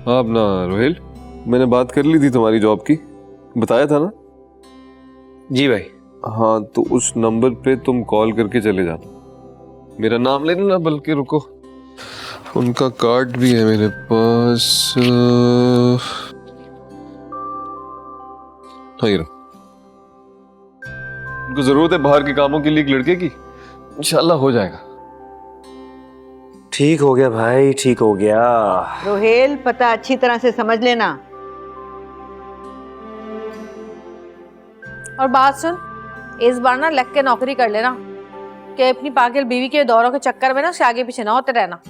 हाँ अपना रोहेल, मैंने बात कर ली थी तुम्हारी जॉब की, बताया था ना? जी भाई। हाँ तो उस नंबर पे तुम कॉल करके चले जाना, मेरा नाम ले लेना। बल्कि रुको, उनका कार्ड भी है मेरे पास। हाँ ये रहो। उनको जरूरत है बाहर के कामों के लिए एक लड़के की, इंशाल्लाह हो जाएगा। ठीक हो गया भाई, ठीक हो गया। रोहेल, पता अच्छी तरह से समझ लेना। और बात सुन, इस बार ना लग के नौकरी कर लेना कि अपनी पागल बीवी के दौरों के चक्कर में ना उसके आगे पीछे ना होते रहना।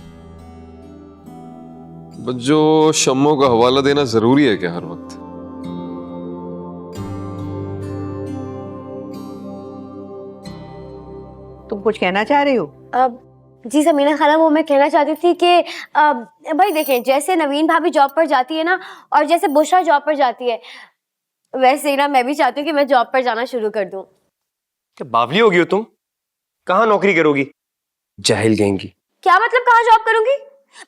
जो शम्मो का हवाला देना जरूरी है क्या हर वक्त? तुम कुछ कहना चाह रही हो? जी समीना खाला, वो मैं कहना चाहती थी कि भाई देखें, जैसे नवीन भाभी जॉब पर जाती है ना, और जैसे बुशरा जॉब पर जाती है, वैसे ही ना मैं भी चाहती हूँ कि मैं जॉब पर जाना शुरू कर दूँ। क्या बावली होगी हो तुम? कहाँ नौकरी करोगी? जाहिल कहेंगी। क्या मतलब कहाँ जॉब करूंगी?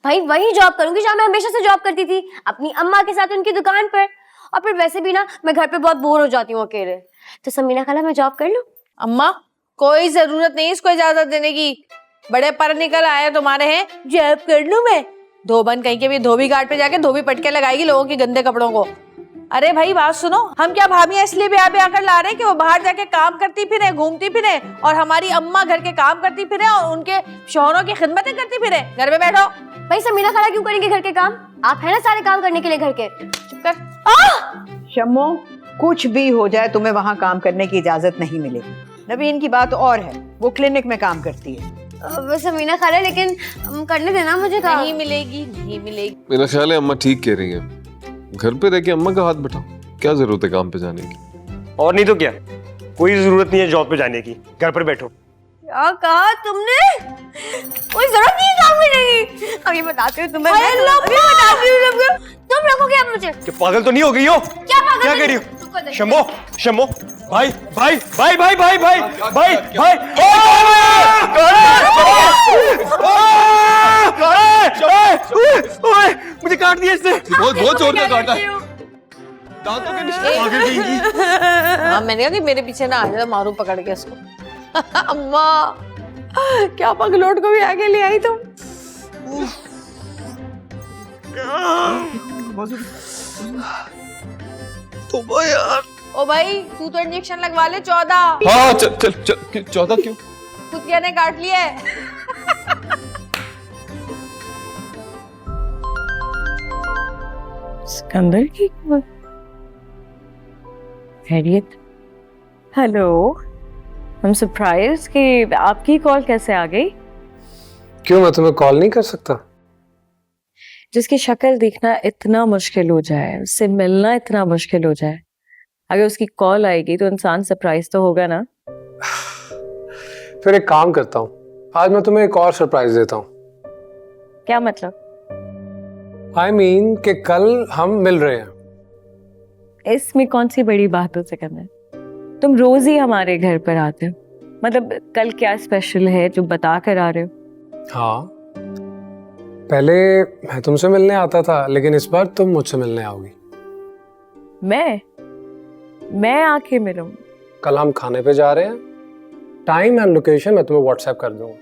भाई वही जॉब करूंगी जहाँ मैं हमेशा से जॉब करती थी, अपनी अम्मा के साथ उनकी दुकान पर। और फिर वैसे भी ना मैं घर पे बहुत बोर हो जाती हूँ अकेले। तो समीना खाला, मैं जॉब कर लूँ? अम्मा, कोई जरूरत नहीं इसको इजाजत देने की। बड़े पर निकल आए तुम्हारे हैं, जॉब कर लूं मैं? धोबन कहीं के भी धोबी घाट पे जाके धोबी पटके लगाएगी लोगों के गंदे कपड़ों को। अरे भाई बात सुनो, हम क्या भाभियां इसलिए ब्याह ब्याह कर ला रहे हैं कि वो बाहर जाके काम करती फिरे, घूमती फिरे, और हमारी अम्मा घर के काम करती फिरे और उनके शौहरों की खिदमतें करती फिरे? घर में बैठो। भाई समीना खाला क्यों करेंगे घर के काम? आप है ना सारे काम करने के लिए घर के। चुप कर। शम्मो, कुछ भी हो जाए तुम्हें वहाँ काम करने की इजाजत नहीं मिलेगी। नवीन की बात और है, वो क्लिनिक में काम करती है। समीना खाला, लेकिन करने देना मुझे काम। नहीं मिलेगी, नहीं मिलेगी। मेरा ख्याल है अम्मा ठीक कह रही है, घर पे रह के अम्मा का हाथ बटाओ, क्या जरूरत है काम पे जाने की? और नहीं तो क्या, कोई जरूरत नहीं है जॉब पे जाने की, घर पर बैठो। क्या कहा तुमने? कोई जरूरत नहीं है काम करने की। अभी बताती हूँ तुम्हें। अभी बताती हूँ तुमको। तुम रखोगे अब मुझे? क्या पागल तो नहीं हो गई हो? क्या पागल? क्या कह रही हो? शम्मो, शम्मो, भाई भाई भाई भाई भाई भाई भाई भाई, मुझे काट दिया इसने। बहुत जोर से काटा है, दांतों के निशान आगे देंगी। हाँ, मैंने कहा कि मेरे पीछे ना आ जाए, मारू पकड़ के इसको। अम्मा, क्या पगलोट को भी आगे ले आई तुम? तो भाई यार। ओ भाई, तू तो इंजेक्शन लगवा ले 14। हाँ चल चल चल, 14 क्यों? कुतिया ने काट लिया है। सिकंदर की खैरियत? हेलो, हम सरप्राइज कि आपकी कॉल कैसे आ गई? क्यों, मैं तुम्हें कॉल नहीं कर सकता? जिसकी शक्ल देखना इतना मुश्किल हो जाए, उससे मिलना इतना मुश्किल हो जाए, अगर उसकी कॉल आएगी तो इंसान सरप्राइज तो होगा ना। फिर एक काम करता हूँ, आज मैं तुम्हें एक और सरप्राइज देता हूँ। क्या मतलब? I mean कि कल हम मिल रहे हैं। इसमें कौन सी बड़ी बात हो सिकंदर? तुम रोज ही हमारे घर पर आते हो, मतलब कल क्या स्पेशल है जो बता कर आ रहे हो? हाँ, पहले मैं तुमसे मिलने आता था, लेकिन इस बार तुम मुझसे मिलने आओगी। मैं आके मिलूं? कल हम खाने पे जा रहे हैं, टाइम एंड लोकेशन मैं तुम्हें व्हाट्सएप कर दूंगा।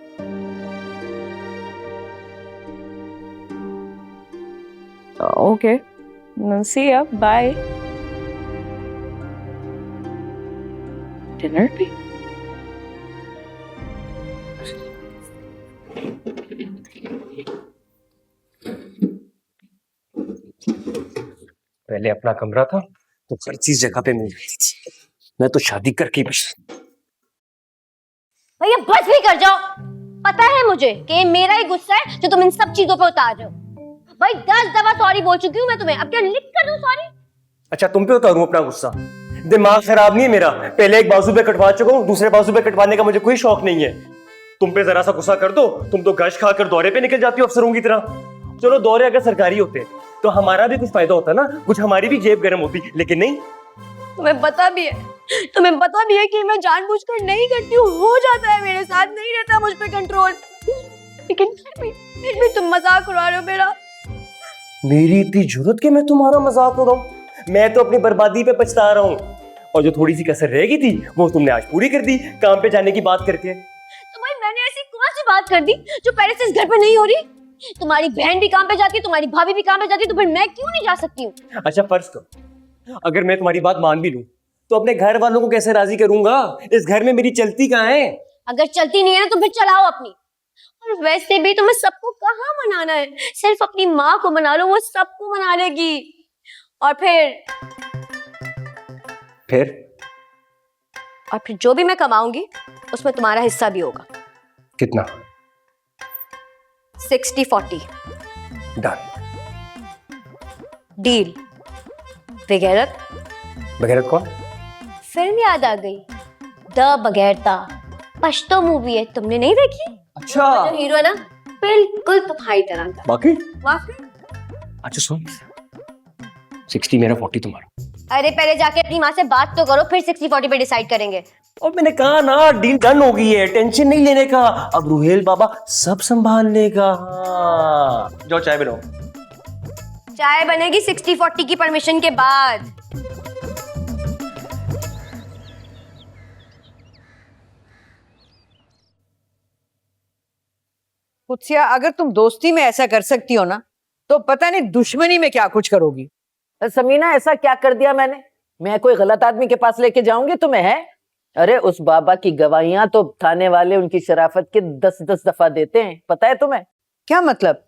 Okay, see you, bye. Dinner पे? पहले अपना कमरा था तो हर चीज जगह पे मिल जाती थी, मैं तो शादी करके बस। भैया बस भी कर जाओ। पता है मुझे कि मेरा ही गुस्सा है जो तुम इन सब चीजों पे उतार रहे हो। भाई 10 दफा सॉरी बोल चुकी हूँ मैं तुम्हें, अब क्या लिख कर दूं सॉरी? अच्छा, तुम पे उतारूं अपना गुस्सा? दिमाग खराब नहीं है मेरा, पहले एक बाजू पे कटवा चुका हूँ, दूसरे बाजू पे कटवाने का मुझे कोई शौक नहीं है। तुम पे जरा सा गुस्सा कर दो, तुम तो गश खाकर दौरे पे निकल जाती हो अफसरों की तरह। चलो दौरे अगर सरकारी होते तो हमारा भी कुछ फायदा होता ना, कुछ हमारी भी जेब गर्म होती, लेकिन नहीं। तुम्हें पता भी है कि मैं जानबूझकर नहीं करती हूँ, हो जाता है मेरे साथ, नहीं रहता मुझ पे कंट्रोल। लेकिन फिर भी तुम मजाक उड़ा रहे हो मेरा। मेरी इतनी जरूरत कि मैं तुम्हारा मजाक उड़ाऊं? मैं तो अपनी बर्बादी पे पछता रहा हूँ। और जो थोड़ी सी कसर रह गई थी वो तुमने आज पूरी कर दी काम पे जाने की बात करके। तो भाई मैंने ऐसी कौन सी बात कर दी जो पहले से इस घर पे नहीं हो रही? तुम्हारी बहन भी काम पे जाती है, तुम्हारी भाभी भी काम पे जाती है, तो फिर मैं क्यों नहीं जा सकती हूँ? अच्छा फर्ज करो अगर मैं तुम्हारी बात मान भी लूं तो अपने घर वालों को कैसे राजी करूंगा? इस घर में मेरी चलती कहाँ है? अगर चलती नहीं है ना तो फिर चलाओ अपनी। और वैसे भी तुम्हें सबको कहाँ मनाना है? सिर्फ अपनी माँ को मना लो, वो सबको मना लेगी। और फिर जो भी मैं कमाऊंगी उसमें तुम्हारा हिस्सा भी होगा। कितना? 60-40 डन। डील। बगैरत? बगैरत कौन? फिल्म याद आ गई, द बगैरता। पश्तो मूवी है, तुमने नहीं देखी? अच्छा जो हीरो है ना बिल्कुल तुम्हारी तरह का। बाकी? वाकई? अच्छा सुन, 60 मेरा 40 तुम्हारा। अरे पहले जाके अपनी माँ से बात तो करो, फिर 60-40 पे डिसाइड करेंगे। और मैंने कहा ना डील डन हो गई है, टेंशन नहीं लेने का। अब रुहेल बाबा सब संभाल लेगा। हाँ जाओ चाय बनाओ। चाय बनेगी 60-40 की परमिशन के बाद। कुत्सिया, अगर तुम दोस्ती में ऐसा कर सकती हो ना तो पता नहीं दुश्मनी में क्या कुछ करोगी। समीना, ऐसा क्या कर दिया मैंने? मैं कोई गलत आदमी के पास लेके जाऊंगी तुम्हें? है अरे उस बाबा की गवाहियां तो थाने वाले उनकी शराफत के 10-10 दफा देते हैं, पता है तुम्हें? क्या मतलब?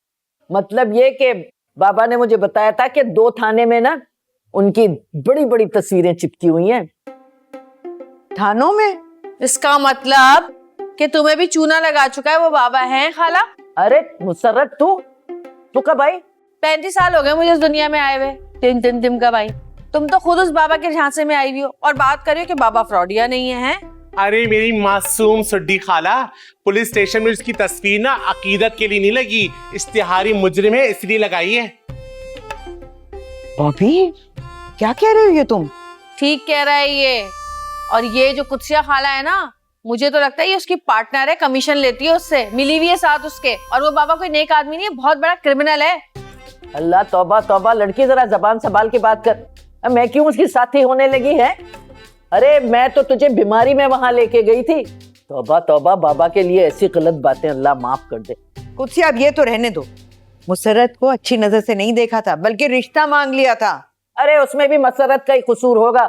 मतलब ये कि बाबा ने मुझे बताया था कि 2 थाने में ना उनकी बड़ी बड़ी तस्वीरें चिपकी हुई हैं। थानों में? इसका मतलब कि तुम्हें भी चूना लगा चुका है वो बाबा है खाला? अरे मुसर्रत, तू कब आई? 35 साल हो गए मुझे इस दुनिया में आए हुए। तिम कब आई? तुम तो खुद उस बाबा के झांसे में आई हुई हो और बात कर रही हो कि बाबा फ्रॉडिया नहीं है, हैं? अरे मेरी मासूम सुड्डी खाला, पुलिस स्टेशन में उसकी तस्वीर ना अकीदत के लिए नहीं लगी, इश्तिहारी मुजरिम है इसलिए लगाई है। भाभी क्या कह रहे हो ये तुम? ठीक कह रहा है ये। और ये जो कुत्सिया खाला है ना, मुझे तो लगता है ये उसकी पार्टनर है, कमीशन लेती है उससे, मिली हुई है साथ उसके। और वो बाबा कोई नेक आदमी नहीं है, बहुत बड़ा क्रिमिनल है। अल्लाह तौबा तौबा, लड़की जरा जबान संभाल के बात कर। अब मैं क्यों उसकी साथी होने लगी है? अरे मैं तो तुझे बीमारी में वहां लेके गई थी। तौबा तौबा, बाबा के लिए ऐसी गलत बातें अल्लाह माफ कर दे। कुत्सिया अब ये तो रहने दो। मुसर्रत को अच्छी नजर से नहीं देखा था बल्कि रिश्ता मांग लिया था। अरे उसमें भी मसरत का ही कसूर होगा।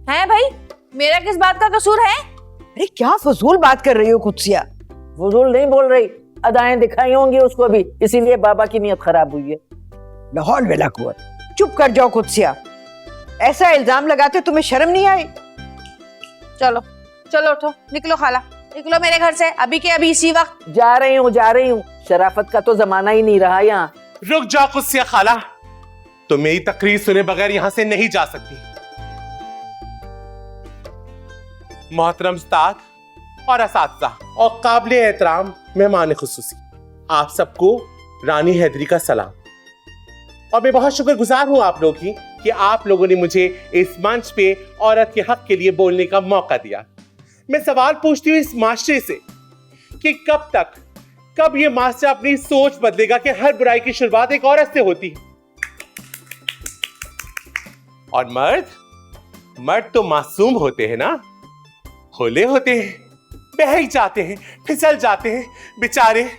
है भाई, मेरा किस बात का कसूर है? अरे क्या फजूल बात कर रही हो कुत्सिया? फजूल नहीं बोल रही, अदाएं दिखाई होंगी उसको भी, इसीलिए बाबा की नीयत खराब हुई है। लाहौल वेला कुव्वत। चुप कर जाओ कुत्सिया, ऐसा इल्जाम लगाते तुम्हें शर्म नहीं आई? चलो चलो उठो, निकलो खाला, निकलो मेरे घर से अभी के अभी, इसी वक्त। जा रही हूँ। शराफत का तो जमाना ही नहीं रहा यहाँ। रुक जाओ कुत्सिया खाला, तो मेरी तकरीर सुने बगैर यहाँ से नहीं जा सकती। मोहतरम उस्ताद और असातिज़ा और काबिल एहतराम मेहमान खुसूसी, आप सबको रानी हैदरी का सलाम। और मैं बहुत शुक्रगुजार हूं आप लोगों की कि आप लोगों ने मुझे इस मंच पे औरत के हक के लिए बोलने का मौका दिया। मैं सवाल पूछती हूँ इस माशरे से कि कब ये माशरा अपनी सोच बदलेगा कि हर बुराई की शुरुआत एक औरत से होती है। और मर्द तो मासूम होते हैं ना, भोले होते हैं, बहक जाते हैं, फिसल जाते हैं बेचारे।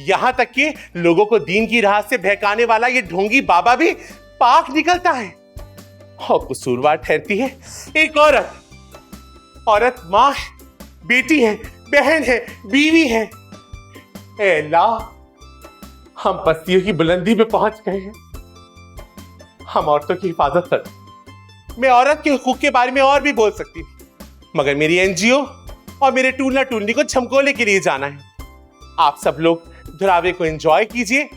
यहां तक कि लोगों को दीन की राह से बहकाने वाला ये ढोंगी बाबा भी पाक निकलता है और कसूरवार ठहरती है एक औरत मां है, बेटी है, बहन है, बीवी है। ऐ अल्लाह, हम पस्तियों की बुलंदी पे पहुंच गए हैं, हम औरतों की हिफाजत कर। मैं औरत के हुकूक के बारे में और भी बोल सकती थी, मगर मेरी एनजीओ और मेरे टूलना टूलनी को झमकोले के लिए जाना है। आप सब लोग धुरावे को एंजॉय कीजिए।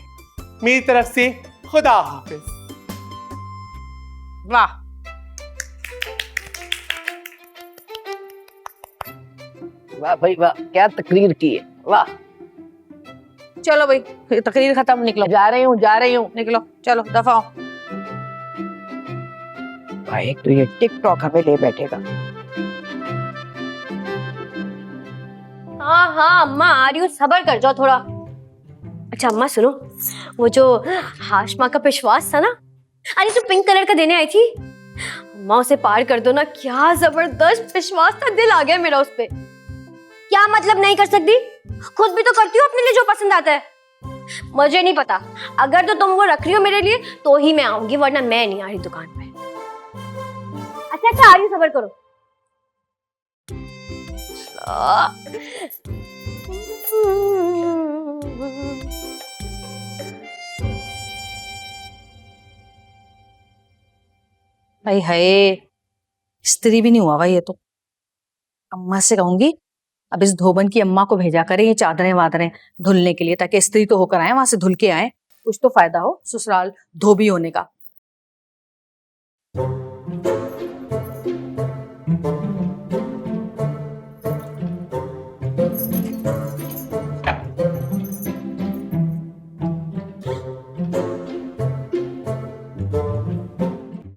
मेरी तरफ से खुदा हाफिज। वाह, वाह भाई वाह, क्या तकरीर की है, वाह। चलो भाई तकरीर खत्म, निकलो। जा रही हूँ। निकलो, चलो दफा हो। भाई तो ये टिकटॉक हमें ले बैठेगा। हाँ अम्मा आ रही हूँ, सब्र कर जाओ थोड़ा। अच्छा अम्मा सुनो, वो जो हाशमा का विश्वास था ना, अरे जो पिंक कलर का देने आई थी, अम्मा उसे पार कर दो ना। क्या जबरदस्त विश्वास था, दिल आ गया मेरा उस पे। क्या मतलब नहीं कर सकती? खुद भी तो करती हो अपने लिए जो पसंद आता है। मुझे नहीं पता, अगर तो तुम वो रख रही हो मेरे लिए तो ही मैं आऊंगी, वरना मैं नहीं आ रही दुकान पे। अच्छा अच्छा आ रही, सब्र करो। भाई हाय, स्त्री भी नहीं हुआ भाई ये तो। अम्मा से कहूंगी अब इस धोबन की अम्मा को भेजा करें ये चादरें वादरें धुलने के लिए, ताकि स्त्री तो होकर आए, वहां से धुल के आए, कुछ तो फायदा हो ससुराल धोबी होने का।